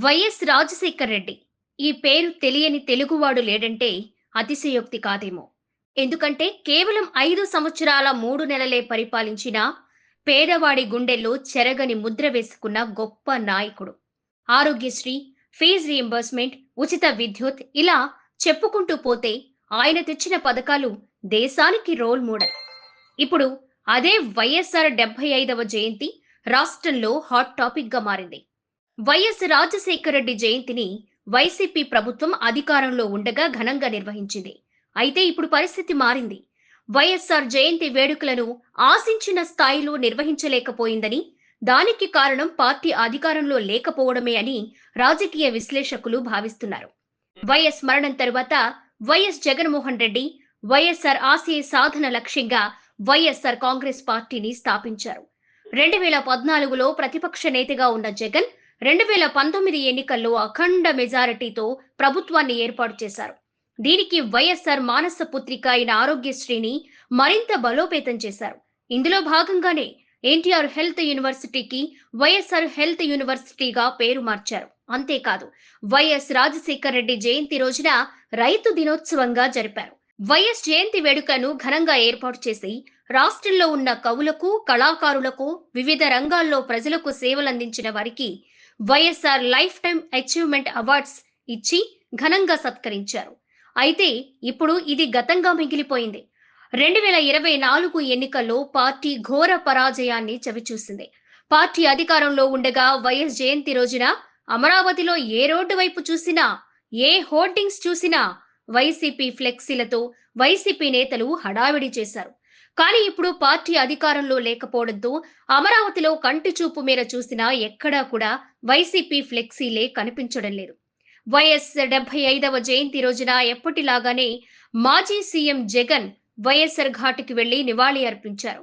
YS Rajasekhar Reddy. ఈ పేరు తెలియని తెలుగువాడు లేడంటే అతిశయోక్తి కాదేమో. ఎందుకంటే కేవలం 5 సంవత్సరాల 3 నెలలే పరిపాలించిన పేదవాడి గుండెల్లో చెరగని ముద్ర వేసుకున్న గొప్ప నాయకుడు. ఆరోగ్యశ్రీ, ఫీజ్ రీయింబర్స్‌మెంట్, ఉచిత విద్యుత్ ఇలా చెప్పుకుంటూ పోతే ఆయన తెచ్చిన పథకాలు దేశానికి రోల్ మోడల్. ఇప్పుడు అదే వైఎస్ఆర్ 75వ జయంతి రాష్ట్రంలో హాట్ టాపిక్‌గా మారింది. వైఎస్ రాజశేఖర రెడ్డి జయంతిని వైసీపీ ప్రభుత్వం అధికారంలో ఉండగా ఘనంగా నిర్వహించింది. అయితే ఇప్పుడు పరిస్థితి మారింది. వైఎస్ఆర్ జయంతి వేడుకలను ఆశించిన స్థాయిలో నిర్వహించలేకపోయిందని, దానికి కారణం పార్టీ అధికారంలో లేకపోవడమే అని రాజకీయ విశ్లేషకులు భావిస్తున్నారు. వైఎస్ మరణం తరువాత వైఎస్ జగన్మోహన్ రెడ్డి వైఎస్ఆర్ ఆశయ సాధన లక్ష్యంగా వైఎస్ఆర్ కాంగ్రెస్ పార్టీని స్థాపించారు. 2014లో ప్రతిపక్ష నేతగా ఉన్న జగన్ 2019 ఎన్నికల్లో అఖండ మెజారిటీతో ప్రభుత్వాన్ని ఏర్పాటు చేశారు. దీనికి వైఎస్ఆర్ మానస పుత్రిక అయిన ఆరోగ్యశ్రీని మరింత బలోపేతం చేశారు. ఇందులో భాగంగానే ఎన్టీఆర్ హెల్త్ యూనివర్సిటీకి వైఎస్ఆర్ హెల్త్ యూనివర్సిటీగా పేరు మార్చారు. అంతేకాదు వైఎస్ రాజశేఖర్ రెడ్డి జయంతి రోజున రైతు దినోత్సవంగా జరిపారు. వైఎస్ జయంతి వేడుకను ఘనంగా ఏర్పాటు చేసి రాష్ట్రంలో ఉన్న కవులకు, కళాకారులకు, వివిధ రంగాల్లో ప్రజలకు సేవలందించిన వారికి YSR life time achievement awards ఇచ్చి ఘనంగా సత్కరించారు. అయితే ఇప్పుడు ఇది గతంగా మిగిలిపోయింది. 2024 ఎన్నికల్లో పార్టీ ఘోర పరాజయాన్ని చవిచూసింది. పార్టీ అధికారంలో ఉండగా వైఎస్ జయంతి రోజున అమరావతిలో ఏ రోడ్డు వైపు చూసినా, ఏ హోర్డింగ్స్ చూసినా వైసీపీ ఫ్లెక్సీలతో వైసీపీ నేతలు హడావిడి చేశారు. కానీ ఇప్పుడు పార్టీ అధికారంలో లేకపోవడంతో అమరావతిలో కంటి చూపు మేర చూసినా ఎక్కడా కూడా వైసీపీ ఫ్లెక్సీలే కనిపించడం లేదు. వైఎస్ 75వ జయంతి రోజున ఎప్పటిలాగానే మాజీ సీఎం జగన్ వైఎస్ఆర్ ఘాటుకి వెళ్లి నివాళి అర్పించారు.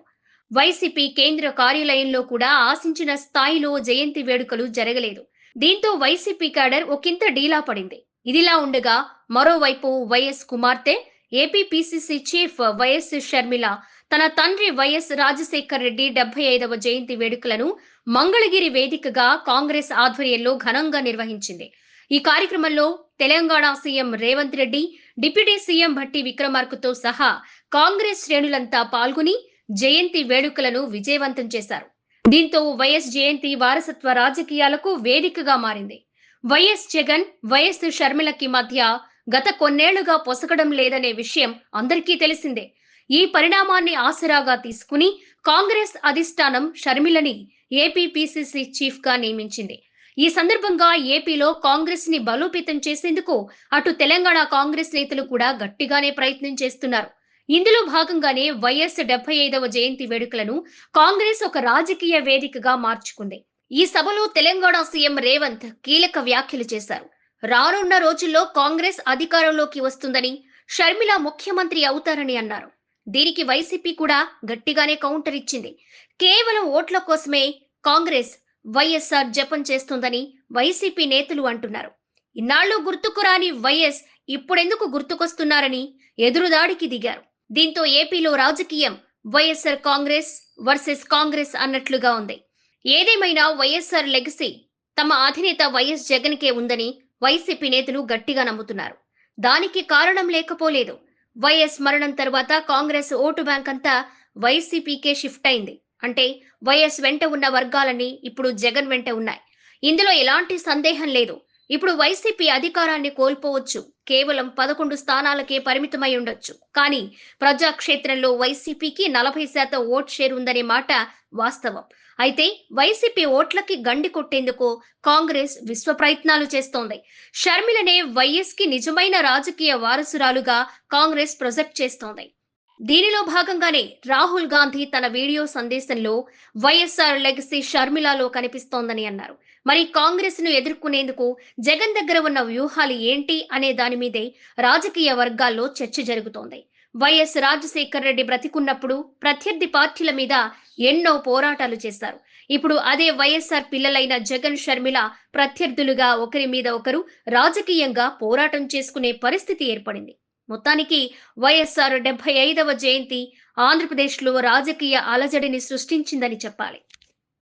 వైసీపీ కేంద్ర కార్యాలయంలో కూడా ఆశించిన స్థాయిలో జయంతి వేడుకలు జరగలేదు. దీంతో వైసీపీ క్యాడర్ ఒకంత డీలా పడింది. ఇదిలా ఉండగా మరోవైపు వైఎస్ కుమార్తె AP PCC chief YS Sharmila తన తండ్రి వైఎస్ రాజశేఖర్ రెడ్డి 75వ జయంతి వేడుకలను మంగళగిరి వేదికగా కాంగ్రెస్ ఆధ్వర్యంలో ఘనంగా నిర్వహించింది. ఈ కార్యక్రమంలో Telangana CM Revanth Reddy, deputy CM Bhatti విక్రమార్కతో సహా కాంగ్రెస్ శ్రేణులంతా పాల్గొని జయంతి వేడుకలను విజయవంతం చేశారు. దీంతో వైఎస్ జయంతి వారసత్వ రాజకీయాలకు వేదికగా మారింది. వైఎస్ జగన్, వైఎస్ షర్మిలకి మధ్య గత కొన్నేళ్లుగా పొసగడం లేదనే విషయం అందరికీ తెలిసిందే. ఈ పరిణామాన్ని ఆసరాగా తీసుకుని కాంగ్రెస్ అధిష్టానం షర్మిలని ఏపీ పీసీసీ చీఫ్ గా నియమించింది. ఈ సందర్భంగా ఏపీలో కాంగ్రెస్ ని బలోపేతం చేసేందుకు అటు తెలంగాణ కాంగ్రెస్ నేతలు కూడా గట్టిగానే ప్రయత్నం చేస్తున్నారు. ఇందులో భాగంగానే వైఎస్ 75వ జయంతి వేడుకలను కాంగ్రెస్ ఒక రాజకీయ వేదికగా మార్చుకుంది. ఈ సభలో తెలంగాణ సీఎం రేవంత్ కీలక వ్యాఖ్యలు చేశారు. రానున్న రోజుల్లో కాంగ్రెస్ అధికారంలోకి వస్తుందని, షర్మిల ముఖ్యమంత్రి అవుతారని అన్నారు. దీనికి వైసీపీ కూడా గట్టిగానే కౌంటర్ ఇచ్చింది. కేవలం ఓట్ల కోసమే కాంగ్రెస్ వైఎస్ఆర్ జపం చేస్తుందని వైసీపీ నేతలు అంటున్నారు. ఇన్నాళ్లు గుర్తుకు రాని వైఎస్ ఇప్పుడెందుకు గుర్తుకొస్తున్నారని ఎదురుదాడికి దిగారు. దీంతో ఏపీలో రాజకీయం వైఎస్ఆర్ కాంగ్రెస్ వర్సెస్ కాంగ్రెస్ అన్నట్లుగా ఉంది. ఏదేమైనా వైఎస్ఆర్ లెగసీ తమ అధినేత వైఎస్ జగన్ కే ఉందని వైసీపీ నేతలు గట్టిగా నమ్ముతున్నారు. దానికి కారణం లేకపోలేదు. వైఎస్ మరణం తర్వాత కాంగ్రెస్ ఓటు బ్యాంక్ అంతా వైసీపీకే షిఫ్ట్ అయింది. అంటే వైఎస్ వెంట ఉన్న వర్గాలన్నీ ఇప్పుడు జగన్ వెంట ఉన్నాయి. ఇందులో ఎలాంటి సందేహం లేదు. ఇప్పుడు వైసీపీ అధికారాన్ని కోల్పోవచ్చు. కేవలం 11 స్థానాలకే పరిమితమై ఉండొచ్చు. కానీ ప్రజాక్షేత్రంలో వైసీపీకి 40% ఓట్ షేర్ ఉందనే మాట వాస్తవం. అయితే వైసీపీ ఓట్లకి గండి కొట్టేందుకు కాంగ్రెస్ విశ్వ ప్రయత్నాలు చేస్తోంది. షర్మిలనే వైఎస్ కి నిజమైన రాజకీయ వారసురాలుగా కాంగ్రెస్ ప్రొజెక్ట్ చేస్తోంది. దీనిలో భాగంగానే రాహుల్ గాంధీ తన వీడియో సందేశంలో వైఎస్ఆర్ లెగసీ షర్మిలాలో కనిపిస్తోందని అన్నారు. మరి కాంగ్రెస్ ను ఎదుర్కొనేందుకు జగన్ దగ్గర ఉన్న వ్యూహాలు ఏంటి అనే దాని మీదే రాజకీయ వర్గాల్లో చర్చ జరుగుతోంది. వైఎస్ రాజశేఖర్ రెడ్డి బ్రతికున్నప్పుడు ప్రత్యర్థి పార్టీల మీద ఎన్నో పోరాటాలు చేశారు. ఇప్పుడు అదే వైఎస్ఆర్ పిల్లలైన జగన్, షర్మిల ప్రత్యర్థులుగా ఒకరి మీద ఒకరు రాజకీయంగా పోరాటం చేసుకునే పరిస్థితి ఏర్పడింది. మొత్తానికి వైఎస్ఆర్ 75వ జయంతి ఆంధ్రప్రదేశ్లో రాజకీయ అలజడిని సృష్టించిందని చెప్పాలి.